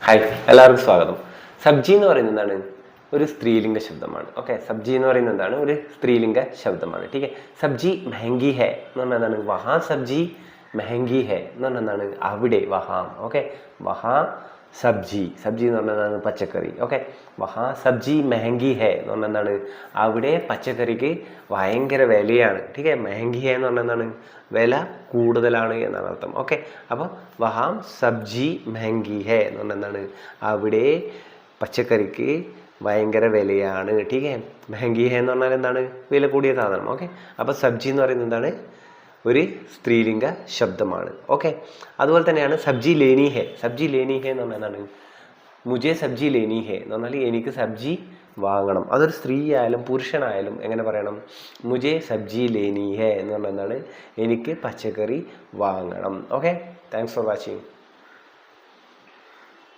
Hi, എല്ലാവർക്കും സ്വാഗതം. സബ്ജി എന്ന് പറയുന്നത് എന്താണ്? ഒരു സ്ത്രീലിംഗ ശബ്ദമാണ്. ഓക്കെ, സബ്ജി എന്ന് പറയുന്നത് എന്താണ്? ഒരു സ്ത്രീലിംഗ ശബ്ദമാണ്. ठीक है. സബ്ജി മെഹങ്കി ഹെ എന്ന് പറഞ്ഞാൽ എന്താണ്? വഹാ സബ്ജി മെഹങ്കി ഹെ എന്ന് പറഞ്ഞാൽ എന്താണ്? അവിടെ, വഹാം. ഓക്കെ, വഹാ സബ്ജി, സബ്ജി എന്ന് പറഞ്ഞാൽ എന്താണ്? പച്ചക്കറി. ഓക്കെ, വഹാ സബ്ജി മെഹങ്കി ഹെ എന്ന് പറഞ്ഞാൽ എന്താണ്? അവിടെ പച്ചക്കറിക്ക് ഭയങ്കര വിലയാണ്. ठीक है. മെഹങ്കി ഹെ എന്ന് പറഞ്ഞാൽ എന്താണ്? വില കൂടുതലാണ് എന്നാണ് അർത്ഥം. ഓക്കെ, അപ്പോൾ വഹാം സബ്ജി മെഹങ്കി ഹെ എന്ന് പറഞ്ഞാൽ എന്താണ്? അവിടെ പച്ചക്കറിക്ക് ഭയങ്കര വിലയാണ്. ठीक है. മെഹങ്കി ഹെ എന്ന് പറഞ്ഞാൽ എന്താണ്? വില കൂടിയ സാധനം. ഓക്കെ, അപ്പോൾ സബ്ജി എന്ന് പറയുന്നത് എന്താണ്? ഒരു സ്ത്രീലിംഗ ശബ്ദമാണ്. ഓക്കെ, അതുപോലെ തന്നെയാണ് സബ്ജി ലേനി ഹെ. സബ്ജി ലേനി ഹെ എന്ന് പറഞ്ഞാൽ എന്താണ്? മുജെ സബ്ജി ലേനി ഹെ എന്ന് പറഞ്ഞാൽ എനിക്ക് സബ്ജി വാങ്ങണം. അതൊരു സ്ത്രീ ആയാലും പുരുഷനായാലും എങ്ങനെ പറയണം? മുജെ സബ്ജി ലേനി ഹെ എന്ന് പറഞ്ഞാൽ എന്താണ്? എനിക്ക് പച്ചക്കറി വാങ്ങണം. Okay, thanks for watching.